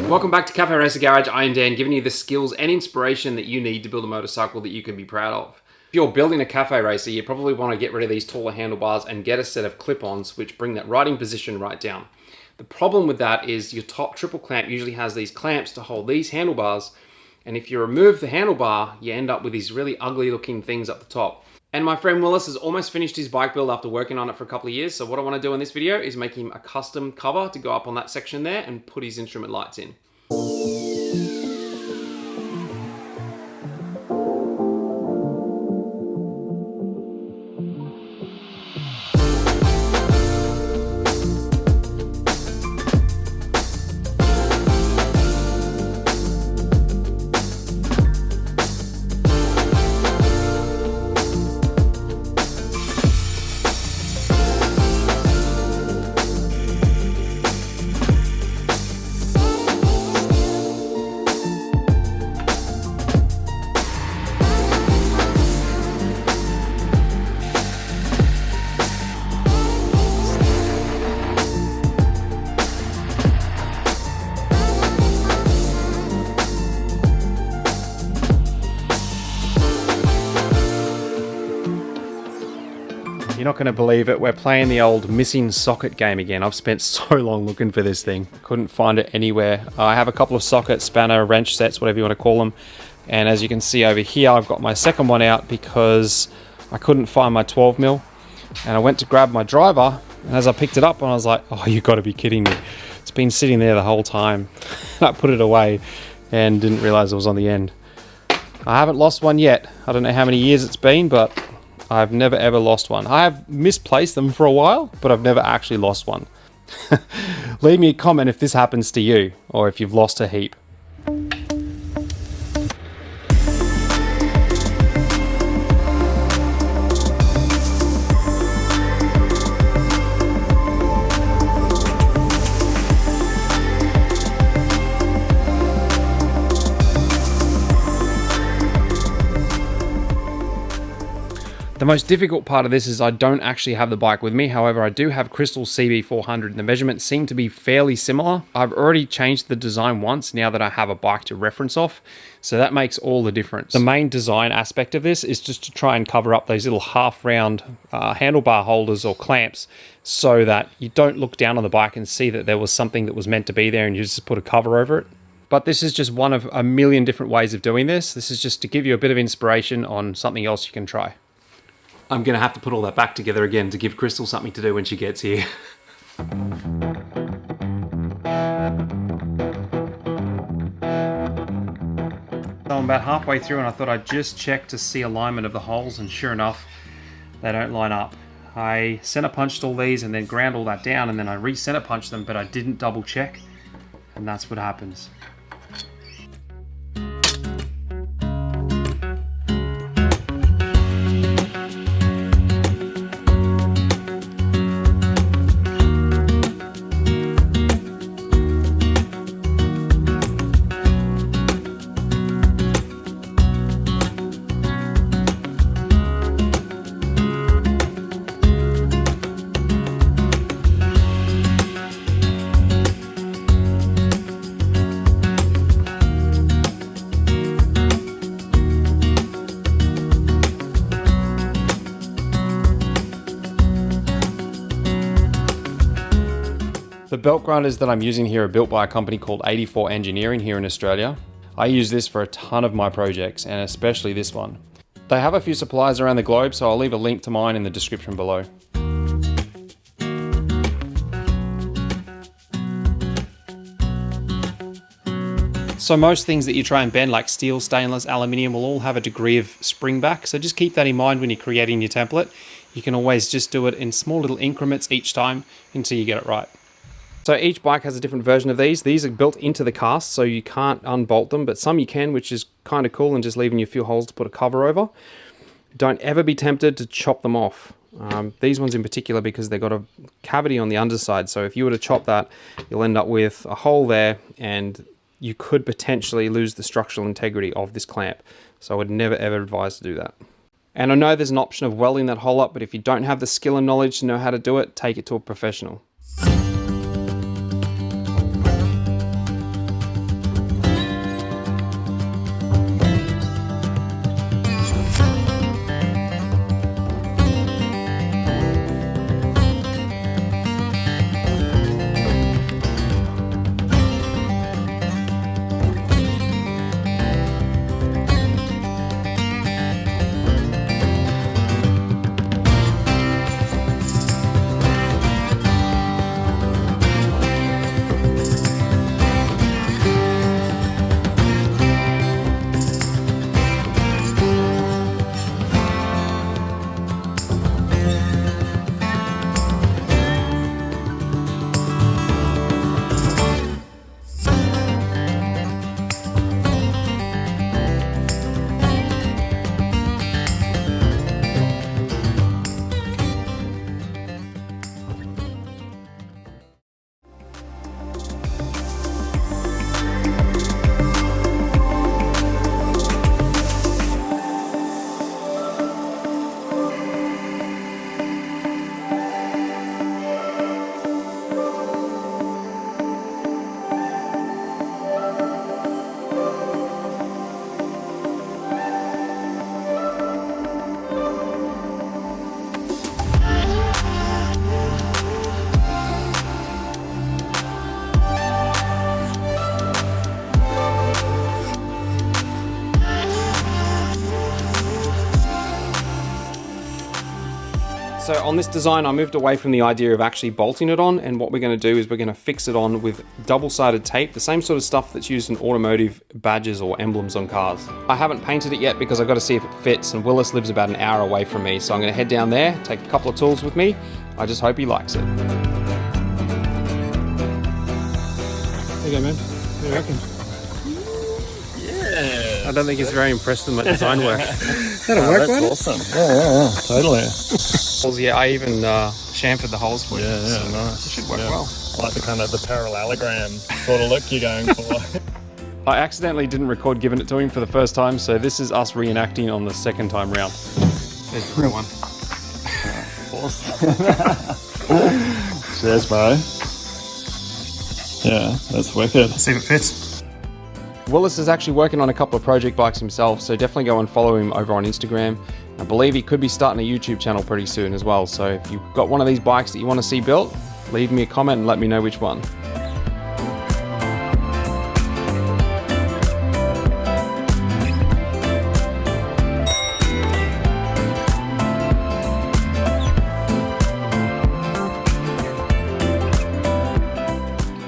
Welcome back to Cafe Racer Garage. I am Dan, giving you the skills and inspiration that you need to build a motorcycle that you can be proud of. If you're building a cafe racer, you probably want to get rid of these taller handlebars and get a set of clip-ons which bring that riding position right down. The problem with that is your top triple clamp usually has these clamps to hold these handlebars, and if you remove the handlebar, you end up with these really ugly looking things up the top. And my friend Willis has almost finished his bike build after working on it for a couple of years, so what I want to do in this video is make him a custom cover to go up on that section there and put his instrument lights in. You're not going to believe it, we're playing the old missing socket game again. I've spent so long looking for this thing. Couldn't find it anywhere. I have a couple of socket, spanner, wrench sets, whatever you want to call them. And as you can see over here, I've got my second one out because I couldn't find my 12mm. And I went to grab my driver, and as I picked it up, I was like, oh, you got to be kidding me. It's been sitting there the whole time. I put it away and didn't realize it was on the end. I haven't lost one yet. I don't know how many years it's been, but I've never ever lost one. I have misplaced them for a while, but I've never actually lost one. Leave me a comment if this happens to you, or if you've lost a heap. The most difficult part of this is I don't actually have the bike with me. However, I do have Crystal's CB400 and the measurements seem to be fairly similar. I've already changed the design once now that I have a bike to reference off. So that makes all the difference. The main design aspect of this is just to try and cover up those little half round handlebar holders or clamps so that you don't look down on the bike and see that there was something that was meant to be there and you just put a cover over it. But this is just one of a million different ways of doing this. This is just to give you a bit of inspiration on something else you can try. I'm going to have to put all that back together again to give Crystal something to do when she gets here. So I'm about halfway through and I thought I'd just check to see alignment of the holes, and sure enough, they don't line up. I center punched all these and then ground all that down, and then I re-center punched them, but I didn't double check, and that's what happens. The belt grinders that I'm using here are built by a company called 84 Engineering here in Australia. I use this for a ton of my projects, and especially this one. They have a few suppliers around the globe, so I'll leave a link to mine in the description below. So most things that you try and bend, like steel, stainless, aluminium, will all have a degree of spring back, so just keep that in mind when you're creating your template. You can always just do it in small little increments each time until you get it right. So each bike has a different version of these. These are built into the cast, so you can't unbolt them, but some you can, which is kind of cool, and just leaving you a few holes to put a cover over. Don't ever be tempted to chop them off. These ones in particular, because they've got a cavity on the underside, so if you were to chop that, you'll end up with a hole there, and you could potentially lose the structural integrity of this clamp. So I would never ever advise to do that. And I know there's an option of welding that hole up, but if you don't have the skill and knowledge to know how to do it, take it to a professional. So on this design, I moved away from the idea of actually bolting it on, and what we're going to do is we're going to fix it on with double-sided tape, the same sort of stuff that's used in automotive badges or emblems on cars. I haven't painted it yet because I've got to see if it fits, and Willis lives about an hour away from me, so I'm going to head down there, take a couple of tools with me. I just hope he likes it. There you go, man. What do you reckon? Yeah. I don't think he's very impressed with my design work. That'll work, won't it? That's awesome. Yeah, totally. Yeah, I even chamfered the holes for you. Yeah, so nice. It should work well. I like the kind of the parallelogram sort of look you're going for. I accidentally didn't record giving it to him for the first time, so this is us reenacting on the second time round. There's the real one. Awesome. Cheers, bro. Yeah, that's wicked. See if it fits. Willis is actually working on a couple of project bikes himself, so definitely go and follow him over on Instagram. I believe he could be starting a YouTube channel pretty soon as well, so if you've got one of these bikes that you want to see built, leave me a comment and let me know which one.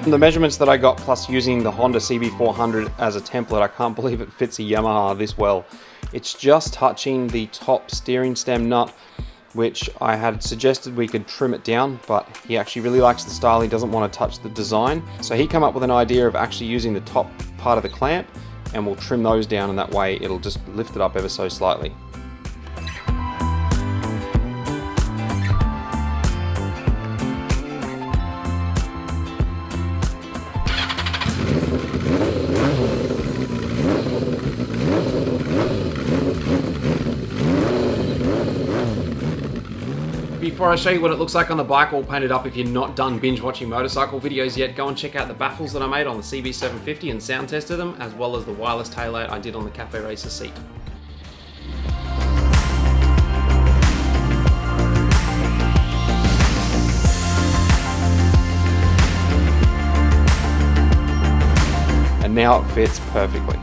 The measurements that I got, plus using the Honda CB400 as a template, I can't believe it fits a Yamaha this well. It's just touching the top steering stem nut, which I had suggested we could trim it down, but he actually really likes the style. He doesn't want to touch the design. So he came up with an idea of actually using the top part of the clamp, and we'll trim those down, and that way it'll just lift it up ever so slightly. Before I show you what it looks like on the bike all painted up, if you're not done binge watching motorcycle videos yet, go and check out the baffles that I made on the CB750 and sound tested them, as well as the wireless taillight I did on the Cafe Racer seat. And now it fits perfectly.